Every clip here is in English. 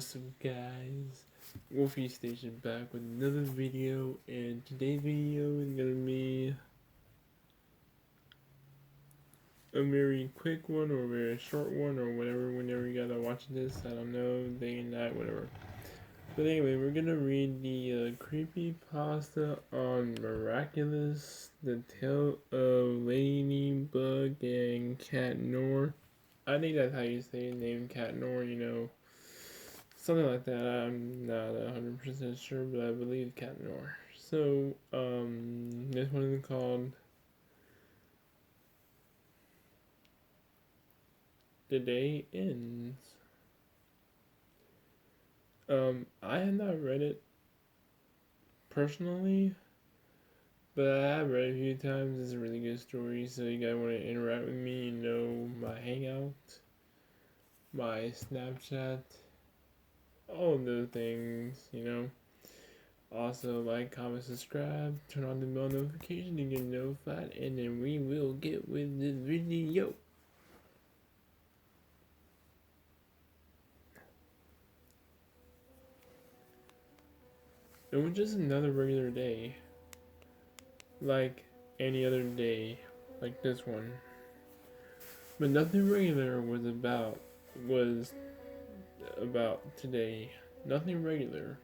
What's up, guys? Wolfie Station back with another video, and today's video is gonna be a very quick one or a very short one or whatever, whenever you guys are watching this. I don't know, day and night, whatever. But anyway, we're gonna read the creepypasta on Miraculous, the tale of ladybug and cat noir. I think that's how you say it, name cat noir, something like that. I'm not 100% sure, but I believe cat noir. So, this one is called The Day Ends. I have not read it personally, but I have read it a few times. It's a really good story, so you guys want to interact with me, my Hangout, my Snapchat, all of those things. Also, like, comment, subscribe, turn on the bell notification to get notified, and then we will get with this video. It was just another regular day, like any other day, like this one. But nothing regular was about today. Nothing regular.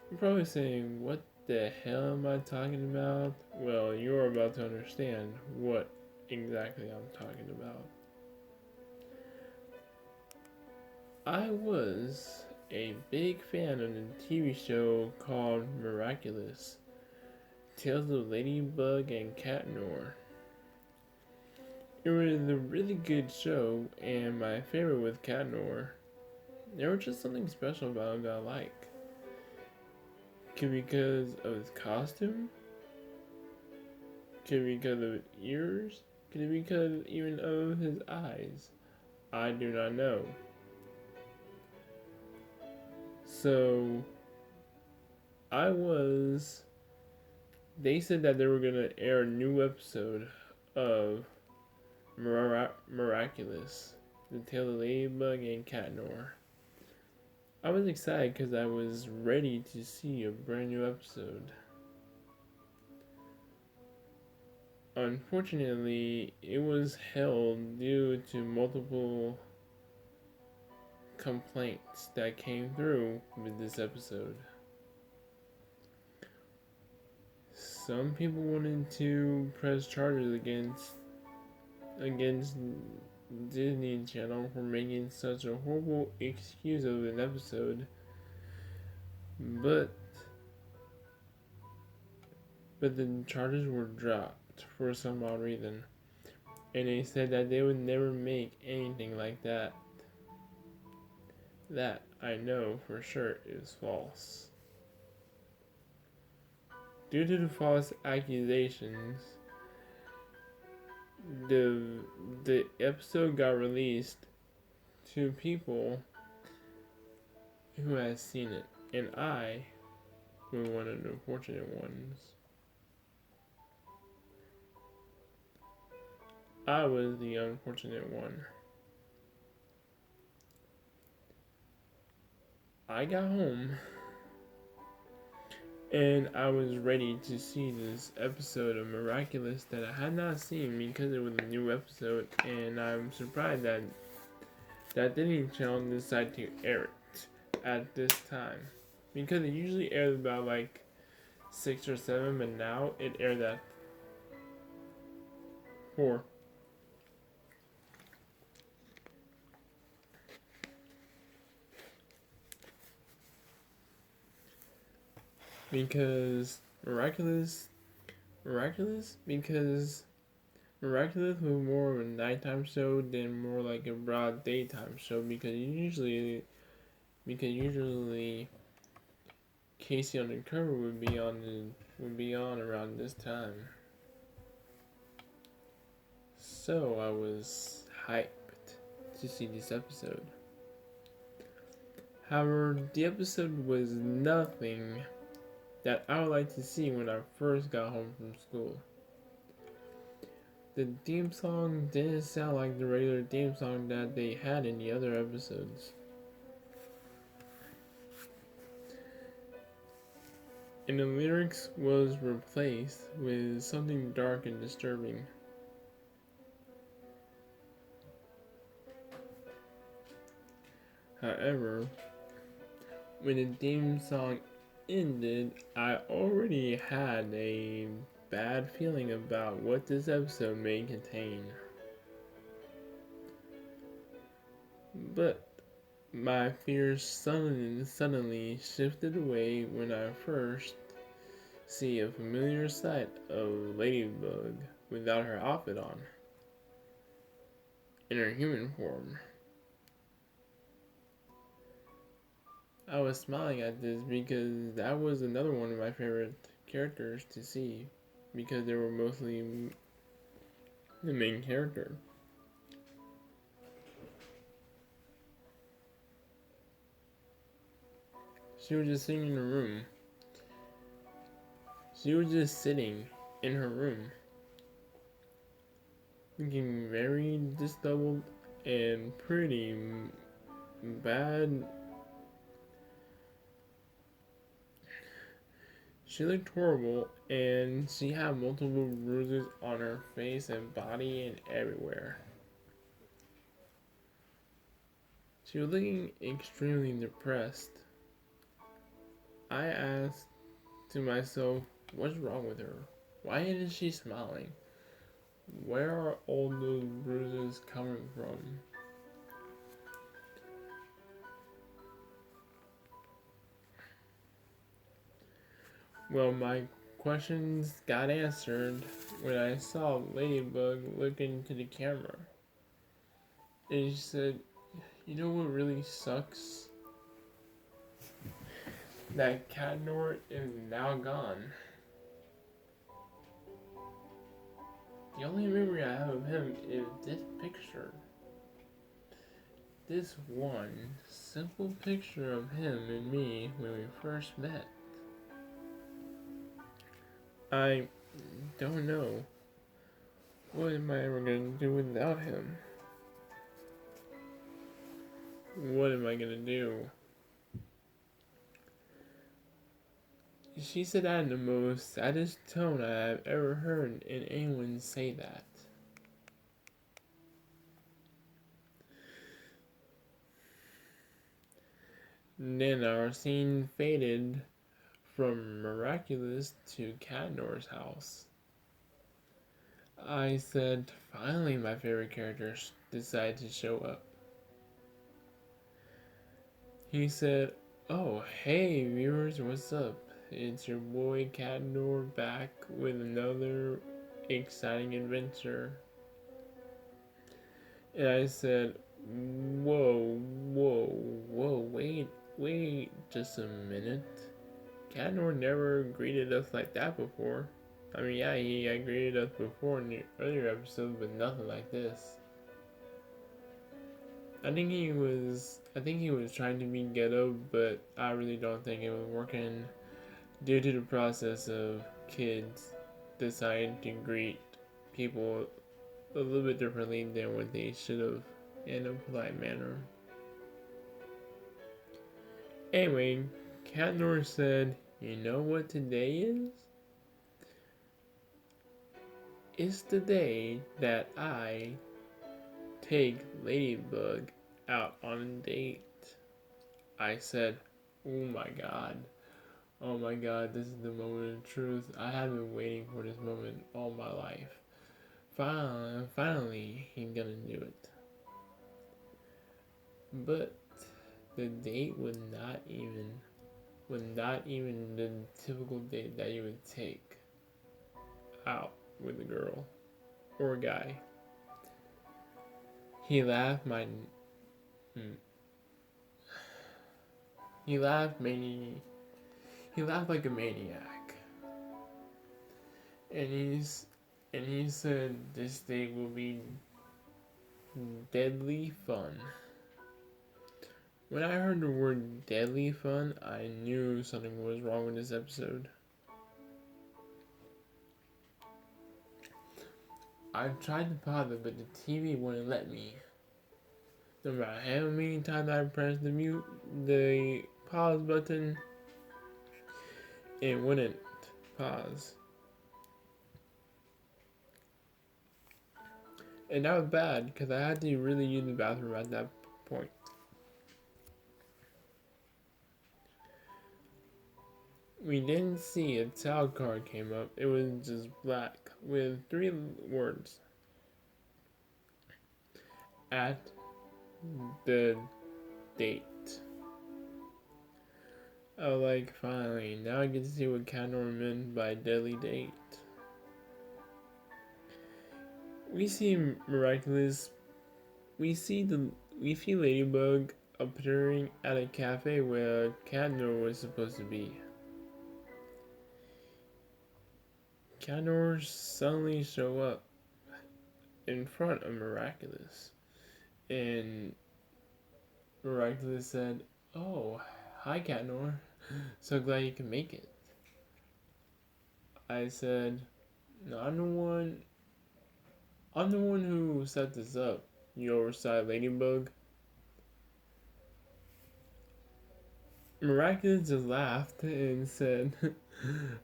You're probably saying, what the hell am I talking about? Well, you're about to understand what exactly I'm talking about. I was a big fan of the TV show called Miraculous, Tales of Ladybug and Cat Noir. It was a really good show, and my favorite with Cat Noir. There was just something special about him that I like. Could be because of his costume? Could be because of his ears? Could it be because even of his eyes? I do not know. So, they said that they were going to air a new episode of Miraculous, the Tale of Ladybug and Cat Noir. I was excited because I was ready to see a brand new episode. Unfortunately, it was held due to multiple complaints that came through with this episode. Some people wanted to press charges against Disney Channel for making such a horrible excuse of an episode, but the charges were dropped for some odd reason, and they said that they would never make anything like that. That I know for sure is false. Due to the false accusations, the episode got released to people who had seen it, and I was one of the fortunate ones. I was the unfortunate one. I got home and I was ready to see this episode of Miraculous that I had not seen because it was a new episode, and I'm surprised that Disney Channel decided to air it at this time, because it usually airs about like 6 or 7, but now it aired at 4. Because Miraculous because Miraculous was more of a nighttime show than more like a broad daytime show, because usually Casey Undercover would be on around this time. So I was hyped to see this episode. However, the episode was nothing that I would like to see when I first got home from school. The theme song didn't sound like the regular theme song that they had in the other episodes. and the lyrics was replaced with something dark and disturbing. However, when the theme song ended, I already had a bad feeling about what this episode may contain. But my fears suddenly shifted away when I first see a familiar sight of Ladybug without her outfit on, in her human form. I was smiling at this because that was another one of my favorite characters to see, because they were mostly the main character. She was just sitting in her room. She was just sitting in her room, looking very disheveled and pretty bad. She looked horrible, and she had multiple bruises on her face and body and everywhere. She was looking extremely depressed. I asked to myself, what's wrong with her? Why isn't she smiling? Where are all those bruises coming from? Well, my questions got answered when I saw Ladybug look into the camera. And she said, you know what really sucks? That Cat Noir is now gone. The only memory I have of him is this picture. This one simple picture of him and me when we first met. I don't know. What am I ever gonna do without him? What am I gonna do? She said that in the most saddest tone I have ever heard anyone say that. Then our scene faded from Miraculous to Cat Noir's house. I said, finally my favorite character decided to show up. He said, oh, hey viewers, what's up? It's your boy Cat Noir back with another exciting adventure. And I said, whoa, wait just a minute. Cat Noir never greeted us like that before. I mean, yeah, he had greeted us before in the earlier episodes, but nothing like this. I think he was trying to be ghetto, but I really don't think it was working due to the process of kids deciding to greet people a little bit differently than what they should have in a polite manner. Anyway, Cat Noir said, you know what today is? It's the day that I take Ladybug out on a date. I said, oh my god, this is the moment of truth. I have been waiting for this moment all my life. Finally, he's gonna do it. But the date was not even the typical date that you would take out with a girl or a guy. He laughed He laughed like a maniac. And he said this date will be deadly fun. When I heard the word deadly fun, I knew something was wrong with this episode. I tried to pause it, but the TV wouldn't let me. No matter how many times I pressed the pause button, It wouldn't pause. And that was bad because I had to really use the bathroom at that point. We didn't see a tile card came up. It was just black with 3 words. At the date. I was like, finally, now I get to see what Candor meant by deadly date. We see miraculous. We see ladybug appearing at a cafe where Candor was supposed to be. Candor suddenly show up in front of Miraculous, and Miraculous said, "Oh, hi, Candor. So glad you can make it." I said, "No, I'm the one who set this up. You oversight ladybug." Miraculous just laughed and said,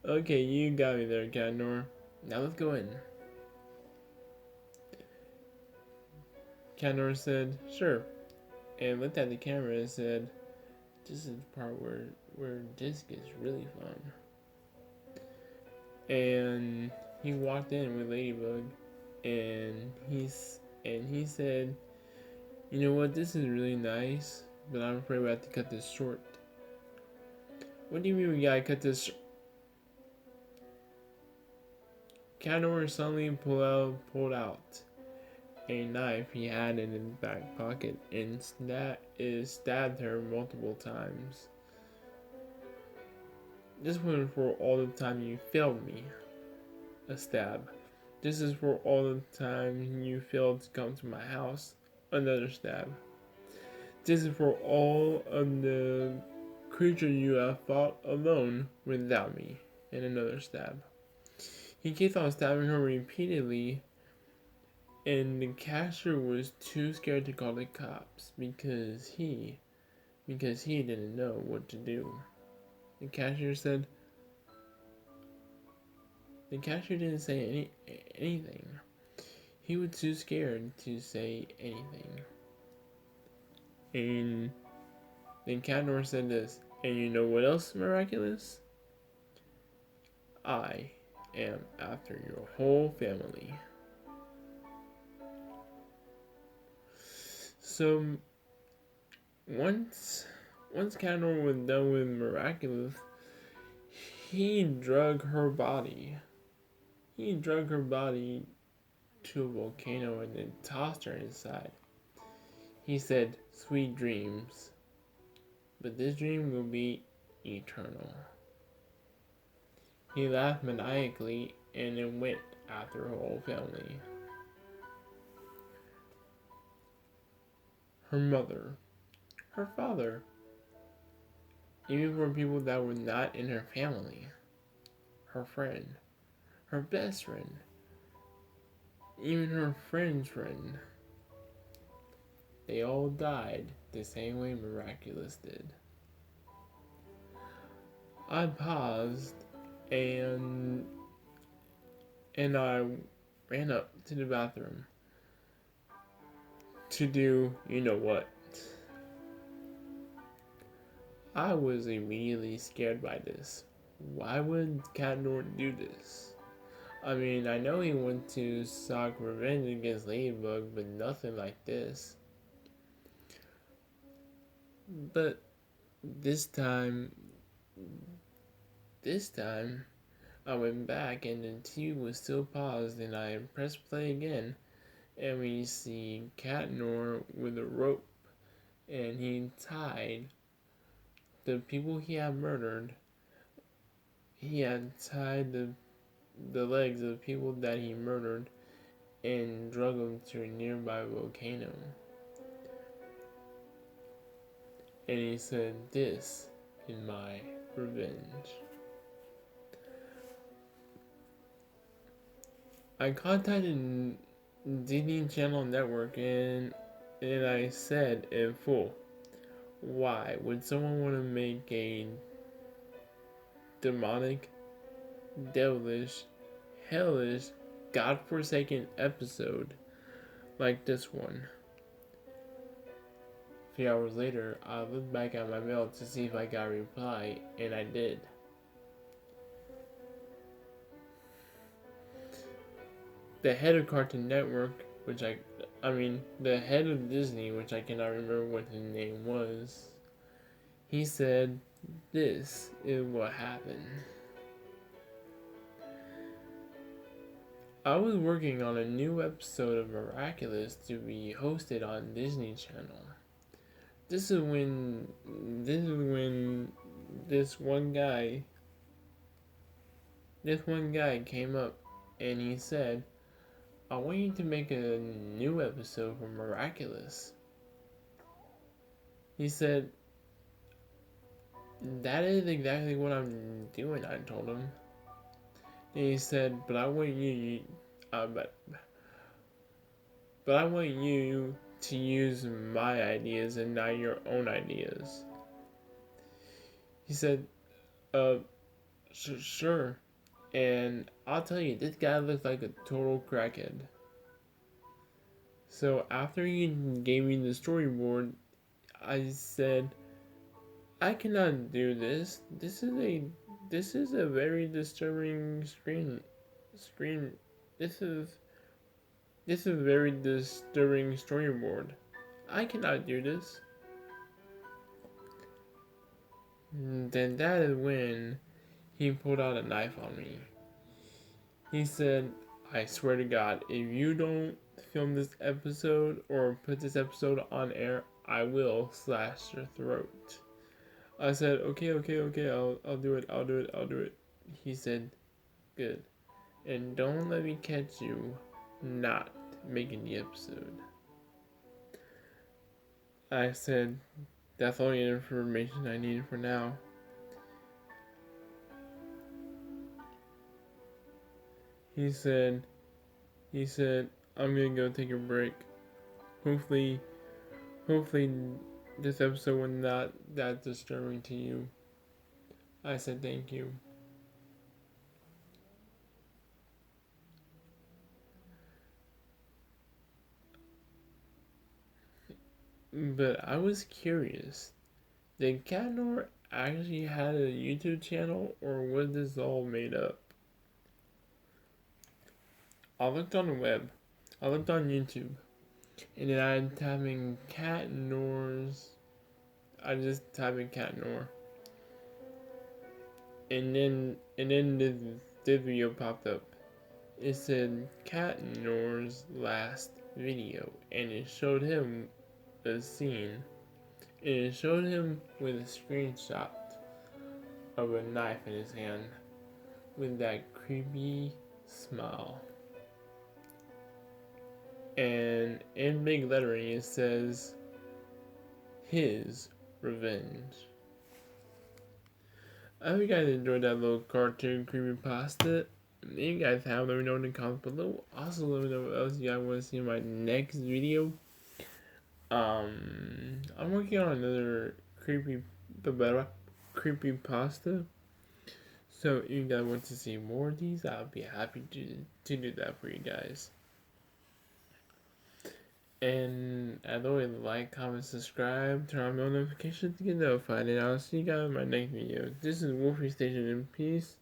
"Okay, you got me there, Candor. Now let's go in." Candor said, "Sure," and looked at the camera and said, "This is the part where this gets really fun." And he walked in with Ladybug, and he said, "You know what? This is really nice, but I'm afraid we have to cut this short." "What do you mean we gotta cut this?" Candor suddenly pulled out a knife he had in his back pocket and stabbed her multiple times. "This one for all the time you failed me." A stab. "This is for all the time you failed to come to my house." Another stab. "This is for all of the creatures you have fought alone without me." And another stab. He kept on stabbing her repeatedly, and the cashier was too scared to call the cops because he didn't know what to do. The cashier didn't say anything. He was too scared to say anything. And then Candor said this, "And you know what else, Miraculous? I am after your whole family." So once Candor was done with Miraculous, he drug her body. He drug her body to a volcano and then tossed her inside. He said, "Sweet dreams, but this dream will be eternal." He laughed maniacally and then went after her whole family. Her mother, her father, even for people that were not in her family, her friend, her best friend, even her friend's friend. They all died the same way Miraculous did. I paused and I ran up to the bathroom to do you know what. I was immediately scared by this. Why would Candor do this? I mean, I know he went to sock revenge against Ladybug, but nothing like this. But this time, I went back and the TV was still paused, and I pressed play again, and we see Candor with a rope, and he tied the people he had murdered. He had tied the legs of the people that he murdered and drug them to a nearby volcano. And he said, "This is my revenge." I contacted Disney Channel Network and I said in full, why would someone want to make a demonic, devilish, hellish, godforsaken episode like this one. A few hours later, I looked back at my mail to see if I got a reply, and I did. The head of Cartoon Network, the head of Disney, which I cannot remember what his name was, he said, "This is what happened." I was working on a new episode of Miraculous to be hosted on Disney Channel. This is when this one guy came up and he said, "I want you to make a new episode for Miraculous." He said, "That is exactly what I'm doing," I told him. And he said, but I want you to use my ideas and not your own ideas." He said, sure. And I'll tell you, this guy looks like a total crackhead. So after he gave me the storyboard, I said, "I cannot do this. This is a very disturbing screen. This is a very disturbing storyboard. I cannot do this." Then that is when he pulled out a knife on me. He said, "I swear to God, if you don't film this episode or put this episode on air, I will slash your throat." I said, okay, I'll do it. He said, "Good. And don't let me catch you not making the episode." I said, "That's all the information I needed for now." He said, "I'm gonna go take a break. Hopefully this episode was not that disturbing to you." I said, "Thank you." But I was curious. Did Cat Noir actually had a YouTube channel, or was this all made up? I looked on the web. I looked on YouTube. And then I typed in Cat Noir's. I just typed in Cat Noir. And then this video popped up. It said Cat Noir's last video, and it showed him a scene. And it showed him with a screenshot of a knife in his hand with that creepy smile. And in big lettering it says, "His revenge." I hope you guys enjoyed that little cartoon creepypasta. If you guys have, let me know in the comments below. Also, let me know what else you guys want to see in my next video. I'm working on another creepypasta. So if you guys want to see more of these, I'll be happy to do that for you guys. And as always, like, comment, subscribe, turn on notifications to get notified, and I'll see you guys in my next video. This is Wolfie Station in peace.